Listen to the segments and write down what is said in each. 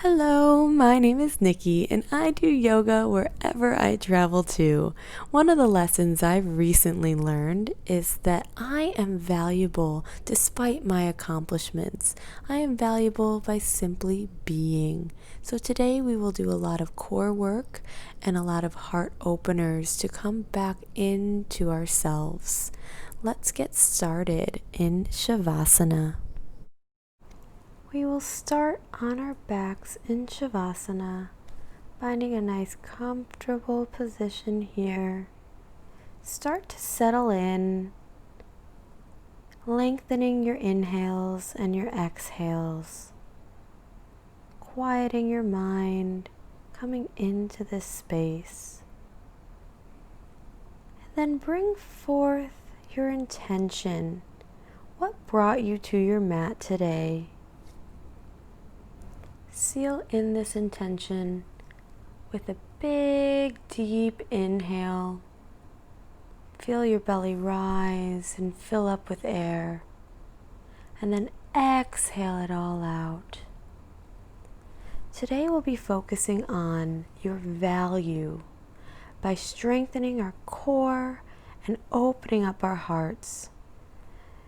Hello, my name is Nikki and I do yoga wherever I travel to. One of the lessons I've recently learned is that I am valuable despite my accomplishments. I am valuable by simply being. So today we will do a lot of core work and a lot of heart openers to come back into ourselves. Let's get started in Shavasana. We will start on our backs in Shavasana, finding a nice comfortable position here. Start to settle in, lengthening your inhales and your exhales, quieting your mind, coming into this space. And then bring forth your intention. What brought you to your mat today? Seal in this intention with a big, deep inhale. Feel your belly rise and fill up with air. And then exhale it all out. Today we'll be focusing on your value by strengthening our core and opening up our hearts.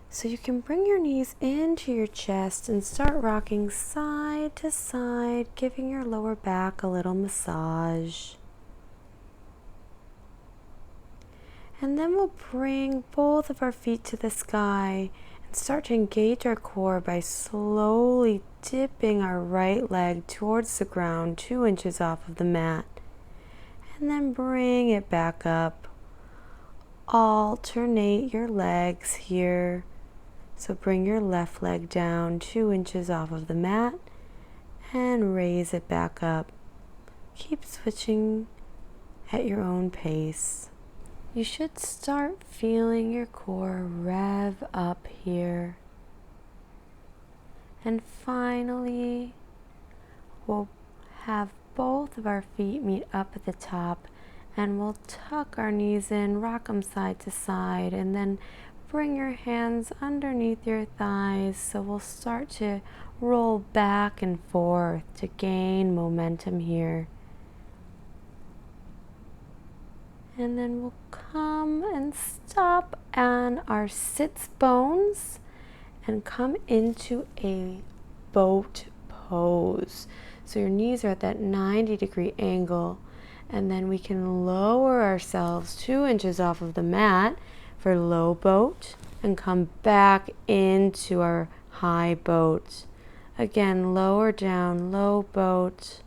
So you can bring your knees into your chest and start rocking side to side, giving your lower back a little massage. And then we'll bring both of our feet to the sky and start to engage our core by slowly dipping our right leg towards the ground 2 inches off of the mat. And then bring it back up. Alternate your legs here. So bring your left leg down 2 inches off of the mat and raise it back up. Keep switching at your own pace. You should start feeling your core rev up here. And finally, we'll have both of our feet meet up at the top and we'll tuck our knees in, rock them side to side, and then bring your hands underneath your thighs. So we'll start to roll back and forth to gain momentum here. And then we'll come and stop on our sits bones and come into a boat pose. So your knees are at that 90-degree angle, and then we can lower ourselves 2 inches off of the mat for low boat and come back into our high boat. Again, lower down, low boat,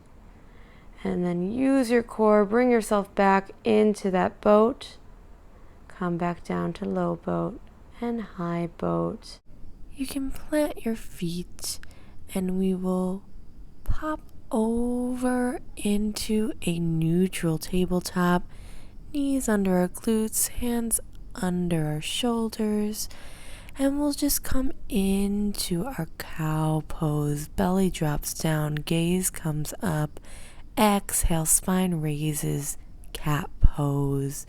and then use your core, bring yourself back into that boat, come back down to low boat and high boat. You can plant your feet and we will pop over into a neutral tabletop, knees under our glutes, hands under our shoulders, and we'll just come into our cow pose. Belly drops down, gaze comes up, exhale, spine raises, cat pose.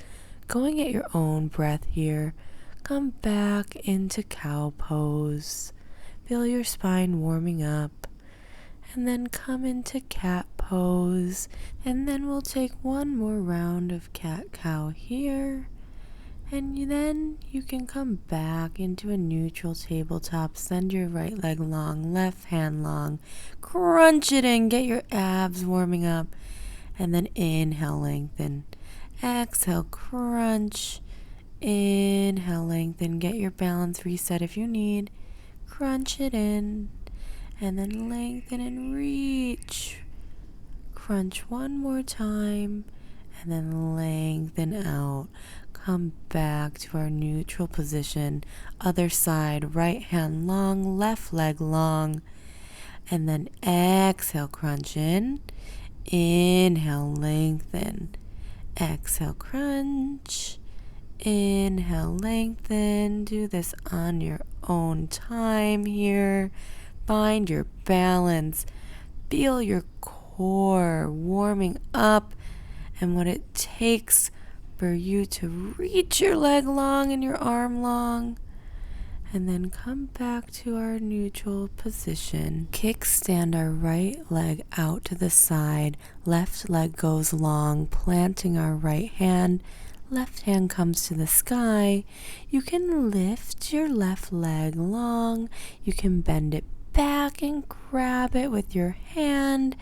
Going at your own breath here, come back into cow pose. Feel your spine warming up, and then come into cat pose, and then we'll take one more round of cat-cow here. And then you can come back into a neutral tabletop. Send your right leg long, left hand long. Crunch it in, get your abs warming up. And then inhale, lengthen. Exhale, crunch. Inhale, lengthen. Get your balance reset if you need. Crunch it in. And then lengthen and reach. Crunch one more time. And then lengthen out. Come back to our neutral position. Other side, right hand long, left leg long. And then exhale, crunch in. Inhale, lengthen. Exhale, crunch. Inhale, lengthen. Do this on your own time here. Find your balance. Feel your core warming up and what it takes for you to reach your leg long and your arm long, And then come back to our neutral position. Kickstand our right leg out to the side. Left leg goes long, planting our right hand. Left hand comes to the sky. You can lift your left leg long. You can bend it back and grab it with your hand,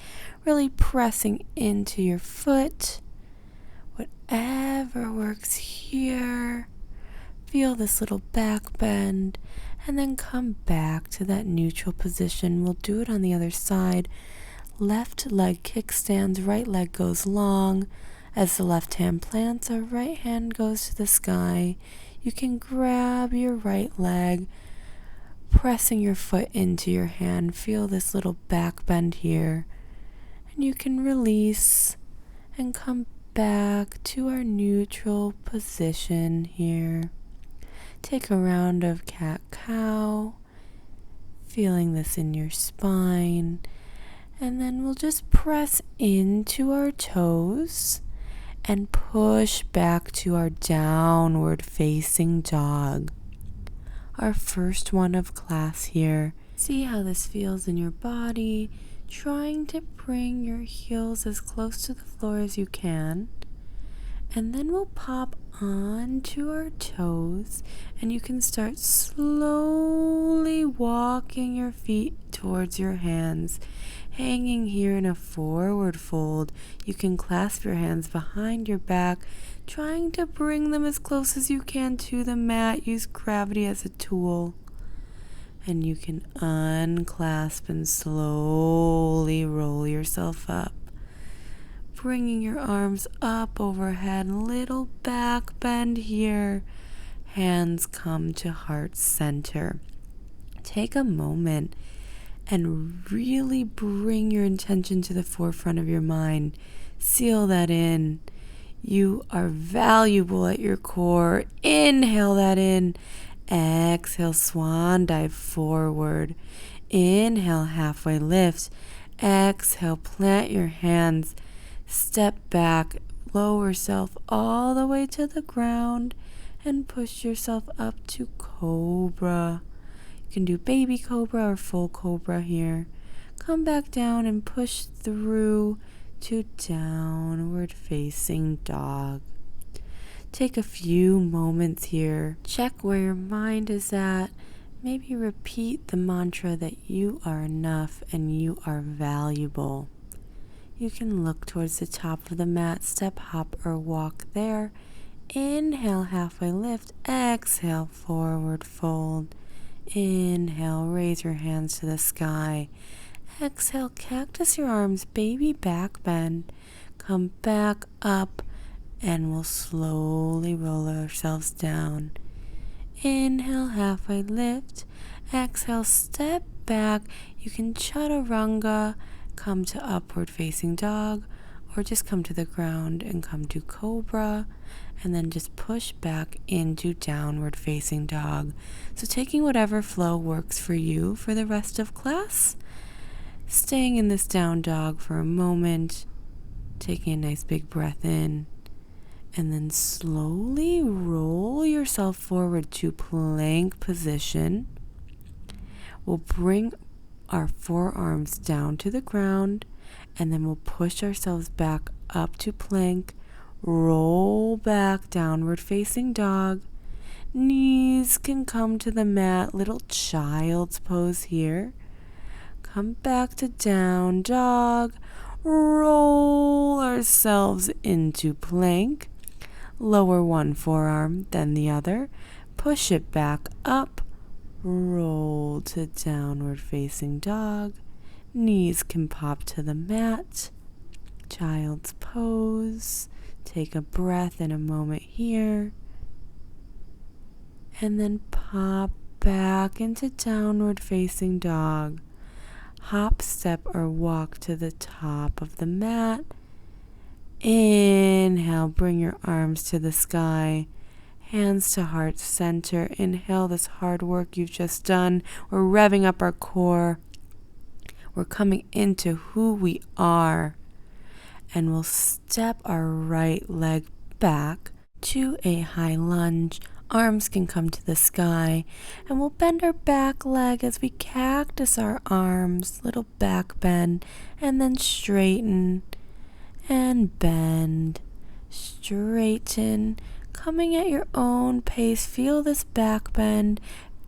really pressing into your foot. Whatever works here. Feel this little back bend and then come back to that neutral position. We'll do it on the other side. Left leg kickstands, right leg goes long. As the left hand plants, our right hand goes to the sky. You can grab your right leg, pressing your foot into your hand. Feel this little back bend here. And you can release and come back to our neutral position here. Take a round of cat-cow, feeling this in your spine, and then we'll just press into our toes and push back to our downward facing dog. Our first one of class here. See how this feels in your body, trying to bring your heels as close to the floor as you can. And then we'll pop onto our toes, and you can start slowly walking your feet towards your hands, hanging here in a forward fold. You can clasp your hands behind your back, trying to bring them as close as you can to the mat. Use gravity as a tool. And you can unclasp and slowly roll yourself up. Bringing your arms up overhead, little back bend here. Hands come to heart center. Take a moment and really bring your intention to the forefront of your mind. Seal that in. You are valuable at your core. Inhale that in. Exhale, swan dive forward. Inhale, halfway lift. Exhale, plant your hands. Step back, lower yourself all the way to the ground, and push yourself up to cobra. You can do baby cobra or full cobra here. Come back down and push through to downward facing dog. Take a few moments here. Check where your mind is at. Maybe repeat the mantra that you are enough and you are valuable. You can look towards the top of the mat, step, hop, or walk there. Inhale, halfway lift. Exhale, forward fold. Inhale, raise your hands to the sky. Exhale, cactus your arms, baby back bend. Come back up, and we'll slowly roll ourselves down. Inhale, halfway lift. Exhale, step back. You can chaturanga. Come to upward facing dog, or just come to the ground and come to cobra, and then just push back into downward facing dog. So taking whatever flow works for you for the rest of class. Staying in this down dog for a moment, taking a nice big breath in, and then slowly roll yourself forward to plank position. We'll bring our forearms down to the ground, and then we'll push ourselves back up to plank, roll back, downward facing dog. Knees can come to the mat, little child's pose here. Come back to down dog, roll ourselves into plank, lower one forearm, then the other, push it back up, roll to downward facing dog. Knees can pop to the mat. Child's pose. Take a breath in a moment here. And then pop back into downward facing dog. Hop, step, or walk to the top of the mat. Inhale, bring your arms to the sky. Hands to heart center. Inhale this hard work you've just done. We're revving up our core. We're coming into who we are. And we'll step our right leg back to a high lunge. arms can come to the sky, and we'll bend our back leg as we cactus our arms, little back bend, and then straighten and bend, straighten, coming at your own pace. Feel this back bend,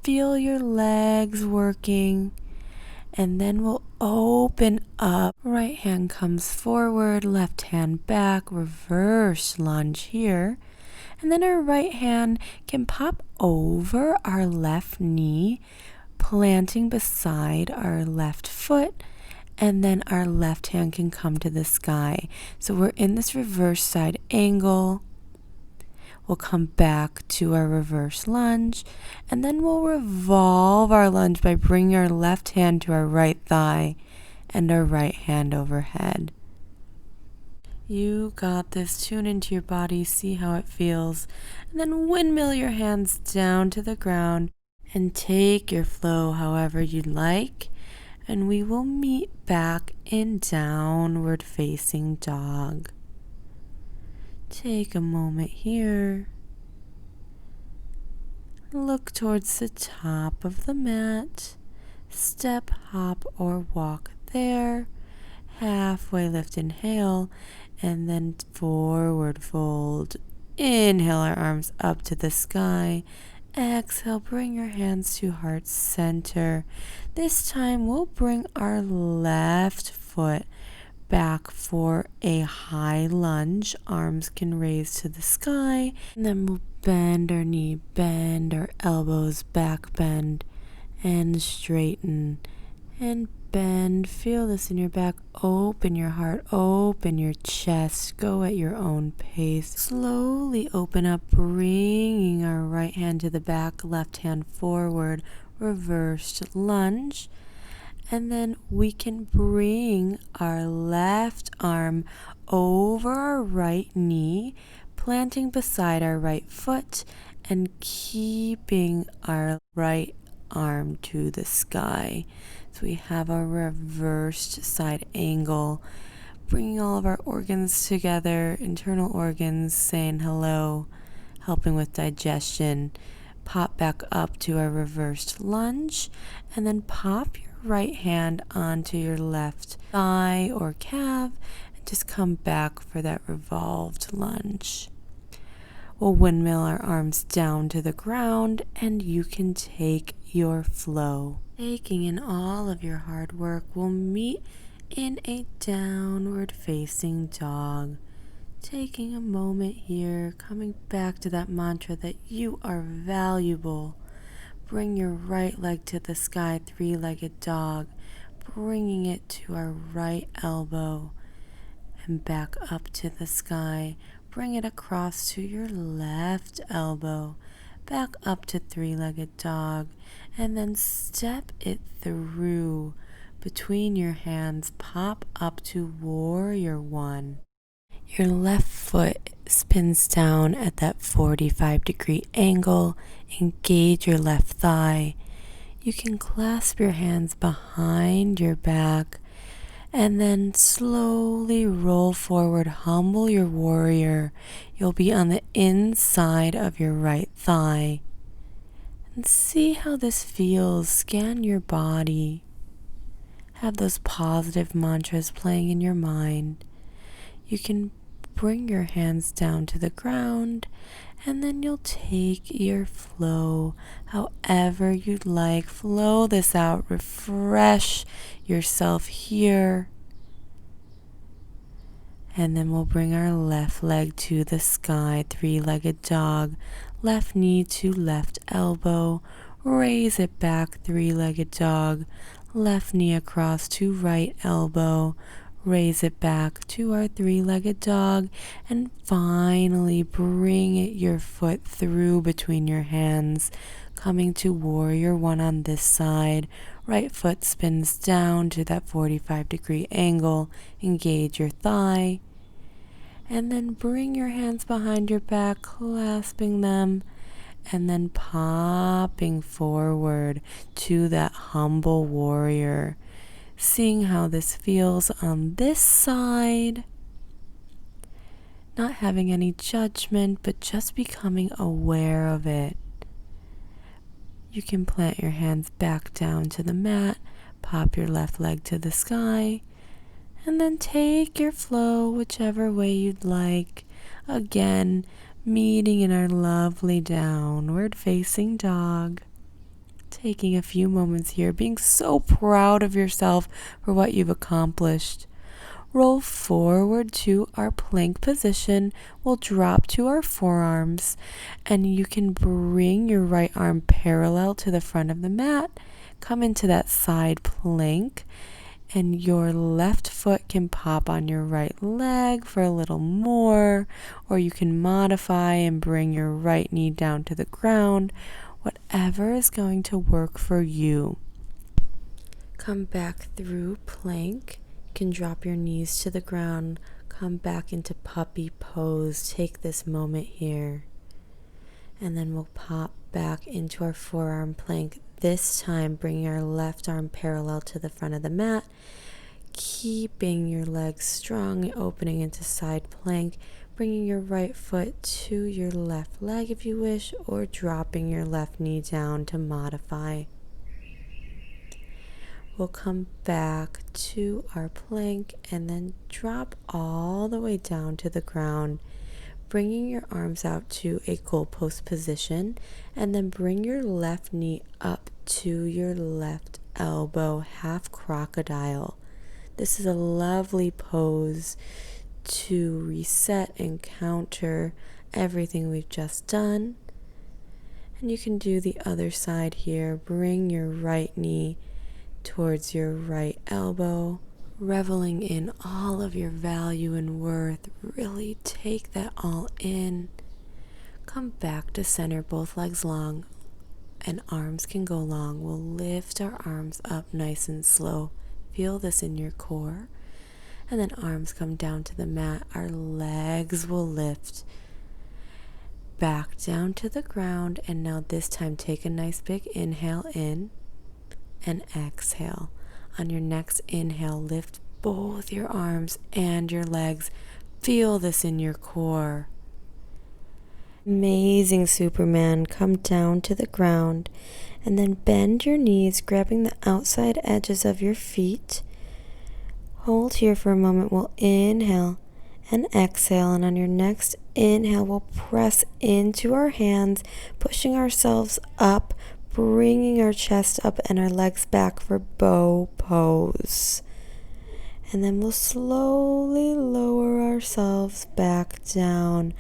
feel your legs working, and then we'll open up. Right hand comes forward, left hand back, reverse lunge here. And then our right hand can pop over our left knee, planting beside our left foot, and then our left hand can come to the sky. So we're in this reverse side angle. We'll come back to our reverse lunge, and then we'll revolve our lunge by bringing our left hand to our right thigh and our right hand overhead. You got this. Tune into your body, see how it feels, and then windmill your hands down to the ground and take your flow however you'd like, and we will meet back in downward facing dog. Take a moment here. Look towards the top of the mat. Step, hop, or walk there. Halfway lift, inhale, and then forward fold. Inhale our arms up to the sky. Exhale, bring your hands to heart center. This time we'll bring our left foot back for a high lunge. Arms can raise to the sky. And then we'll bend our knee, bend our elbows, back bend, and straighten and bend. Feel this in your back. Open your heart, open your chest. Go at your own pace. Slowly open up, bringing our right hand to the back, left hand forward, reversed lunge. And then we can bring our left arm over our right knee, planting beside our right foot, and keeping our right arm to the sky. So we have a reversed side angle, bringing all of our organs together, internal organs saying hello, helping with digestion. Pop back up to our reversed lunge, and then pop your right hand onto your left thigh or calf, and just come back for that revolved lunge. We'll windmill our arms down to the ground, and you can take your flow. Taking in all of your hard work, we'll meet in a downward facing dog. Taking a moment here, coming back to that mantra that you are valuable. Bring your right leg to the sky, three-legged dog, bringing it to our right elbow and back up to the sky. Bring it across to your left elbow, back up to three-legged dog, and then step it through between your hands. Pop up to warrior one. Your left foot spins down at that 45-degree angle. Engage your left thigh. You can clasp your hands behind your back and then slowly roll forward. Humble your warrior. You'll be on the inside of your right thigh. And see how this feels. Scan your body. Have those positive mantras playing in your mind. You can bring your hands down to the ground, and then you'll take your flow however you'd like. Flow this out. Refresh yourself here. And then we'll bring our left leg to the sky, three-legged dog. Left knee to left elbow. Raise it back, three-legged dog. Left knee across to right elbow. Raise it back to our three-legged dog, and finally bring your foot through between your hands, coming to warrior one on this side. Right foot spins down to that 45-degree angle. Engage your thigh, and then bring your hands behind your back, clasping them, and then popping forward to that humble warrior. Seeing how this feels on this side, not having any judgment, but just becoming aware of it. You can plant your hands back down to the mat, pop your left leg to the sky, and then take your flow whichever way you'd like. Again, meeting in our lovely downward facing dog. Taking a few moments here, being so proud of yourself for what you've accomplished. Roll forward to our plank position. We'll drop to our forearms, and you can bring your right arm parallel to the front of the mat. Come into that side plank, and your left foot can pop on your right leg for a little more, or you can modify and bring your right knee down to the ground. Whatever is going to work for you. Come back through plank. You can drop your knees to the ground. Come back into puppy pose. Take this moment here. And then we'll pop back into our forearm plank. This time, bringing our left arm parallel to the front of the mat. Keeping your legs strong, opening into side plank. Bringing your right foot to your left leg if you wish, or dropping your left knee down to modify. We'll come back to our plank and then drop all the way down to the ground, bringing your arms out to a goalpost position, and then bring your left knee up to your left elbow, half crocodile. This is a lovely pose to reset and counter everything we've just done. And you can do the other side here. Bring your right knee towards your right elbow, reveling in all of your value and worth. Really take that all in. Come back to center, both legs long, and arms can go long. We'll lift our arms up nice and slow. Feel this in your core. And then arms come down to the mat. Our legs will lift back down to the ground. And now this time, take a nice big inhale in and exhale. On your next inhale, lift both your arms and your legs. Feel this in your core. Amazing Superman. Come down to the ground and then bend your knees, grabbing the outside edges of your feet. Hold here for a moment. We'll inhale and exhale, and on your next inhale, we'll press into our hands, pushing ourselves up, bringing our chest up and our legs back for bow pose. And then we'll slowly lower ourselves back down.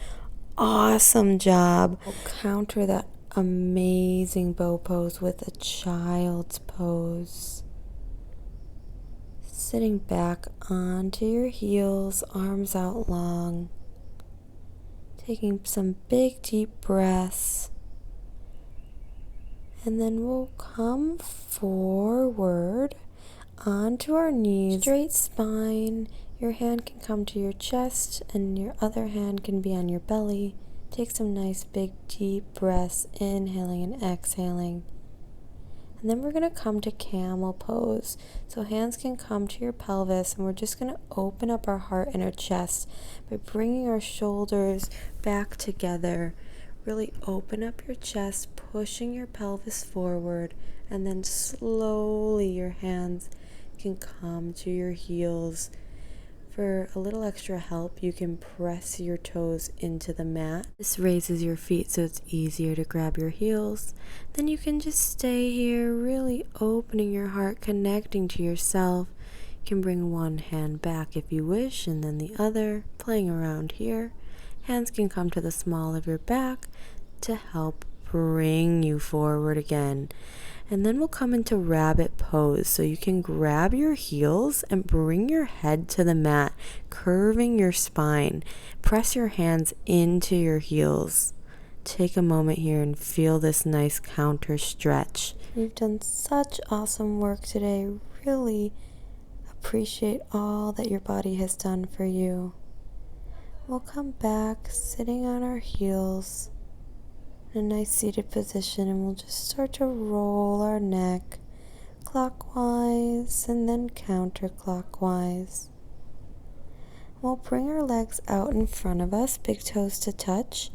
Awesome job. We'll counter that amazing bow pose with a child's pose. Sitting back onto your heels, arms out long. Taking some big deep breaths. And then we'll come forward onto our knees, straight spine. Your hand can come to your chest and your other hand can be on your belly. Take some nice big deep breaths, inhaling and exhaling. And then we're going to come to camel pose. So hands can come to your pelvis, and we're just going to open up our heart and our chest by bringing our shoulders back together. Really open up your chest, pushing your pelvis forward, and then slowly your hands can come to your heels. For a little extra help, you can press your toes into the mat. This raises your feet so it's easier to grab your heels. Then you can just stay here, really opening your heart, connecting to yourself. You can bring one hand back if you wish, and then the other, playing around here. Hands can come to the small of your back to help bring you forward again. And then we'll come into rabbit pose. So you can grab your heels and bring your head to the mat, curving your spine. Press your hands into your heels. Take a moment here and feel this nice counter stretch. You've done such awesome work today. Really appreciate all that your body has done for you. We'll come back sitting on our heels in a nice seated position, and we'll just start to roll our neck clockwise and then counterclockwise. We'll bring our legs out in front of us, big toes to touch,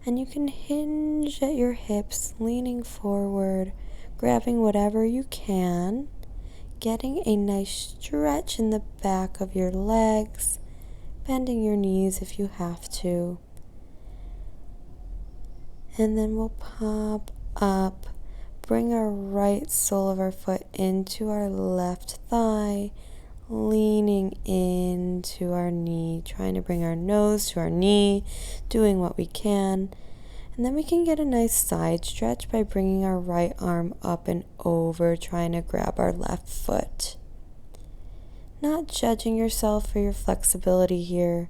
and you can hinge at your hips, leaning forward, grabbing whatever you can, getting a nice stretch in the back of your legs, bending your knees if you have to. And then we'll pop up, bring our right sole of our foot into our left thigh, leaning into our knee, trying to bring our nose to our knee, doing what we can. And then we can get a nice side stretch by bringing our right arm up and over, trying to grab our left foot. Not judging yourself for your flexibility here.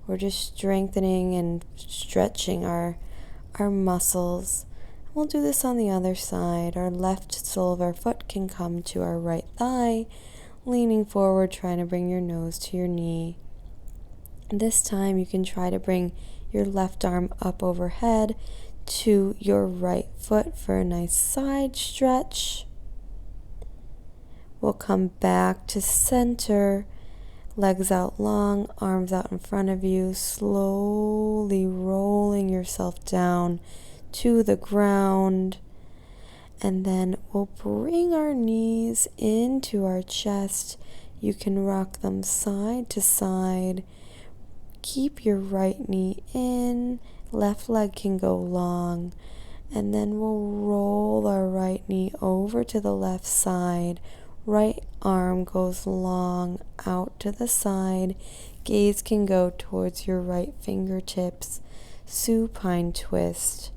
We're just strengthening and stretching our muscles. We'll do this on the other side. Our left sole of our foot can come to our right thigh, leaning forward, trying to bring your nose to your knee. This time you can try to bring your left arm up overhead to your right foot for a nice side stretch. We'll come back to center, legs out long, arms out in front of you, slowly rolling yourself down to the ground. And then we'll bring our knees into our chest. You can rock them side to side. Keep your right knee in, left leg can go long. And then we'll roll our right knee over to the left side. Right arm goes long out to the side. Gaze can go towards your right fingertips. Supine twist.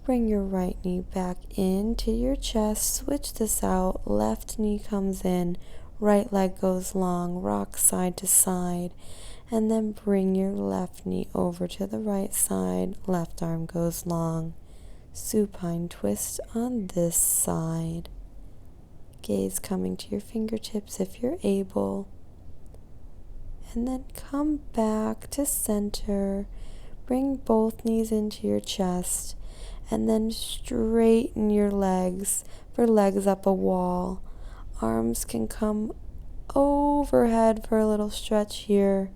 Bring your right knee back into your chest. Switch this out. Left knee comes in. Right leg goes long. Rock side to side. And then bring your left knee over to the right side. Left arm goes long. Supine twist on this side. Gaze coming to your fingertips if you're able. And then come back to center. Bring both knees into your chest. And then straighten your legs for legs up a wall. Arms can come overhead for a little stretch here.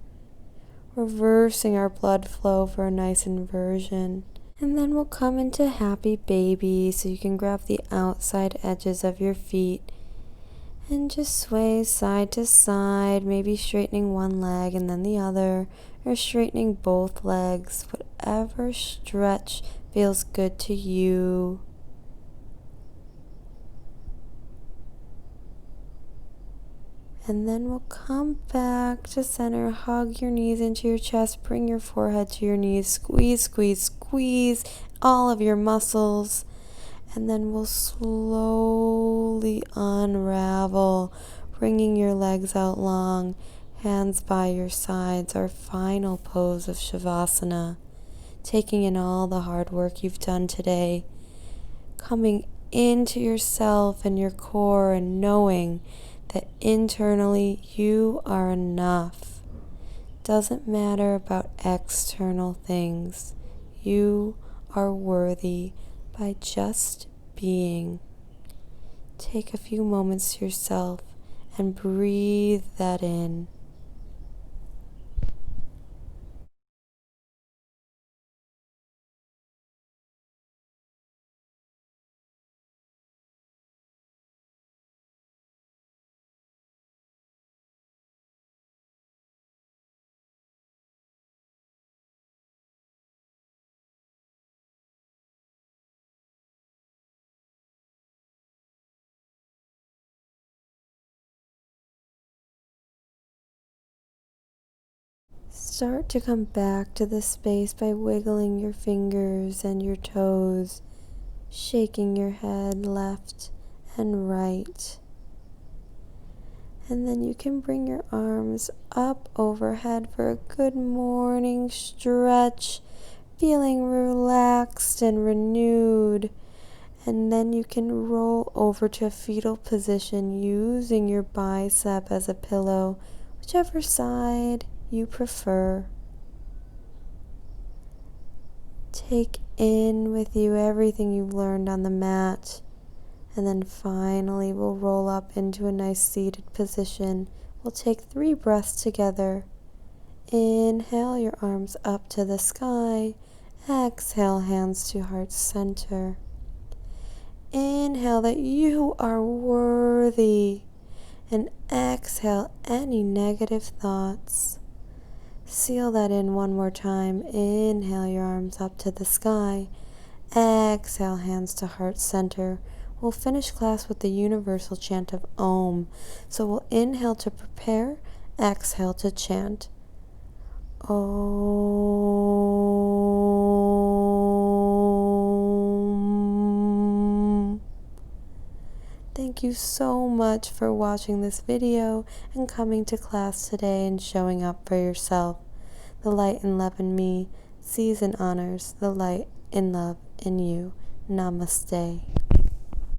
Reversing our blood flow for a nice inversion. And then we'll come into happy baby, so you can grab the outside edges of your feet and just sway side to side, maybe straightening one leg and then the other, or straightening both legs, whatever stretch feels good to you. And then we'll come back to center, hug your knees into your chest, bring your forehead to your knees, squeeze, squeeze, squeeze all of your muscles. And then we'll slowly unravel, bringing your legs out long, hands by your sides, our final pose of Shavasana. Taking in all the hard work you've done today, coming into yourself and your core and knowing that internally you are enough. Doesn't matter about external things. You are worthy by just being. Take a few moments to yourself and breathe that in. Start to come back to the space by wiggling your fingers and your toes, shaking your head left and right. And then you can bring your arms up overhead for a good morning stretch, feeling relaxed and renewed. And then you can roll over to a fetal position using your bicep as a pillow, whichever side you prefer. Take in with you everything you've learned on the mat, and then finally we'll roll up into a nice seated position. We'll take 3 breaths together. Inhale your arms up to the sky. Exhale, hands to heart center. Inhale that you are worthy. And exhale any negative thoughts. Seal that in one more time. Inhale your arms up to the sky. Exhale, hands to heart center. We'll finish class with the universal chant of Om. So we'll inhale to prepare, exhale to chant. Om. Thank you so much for watching this video and coming to class today and showing up for yourself. The light and love in me sees and honors the light and love in you. Namaste.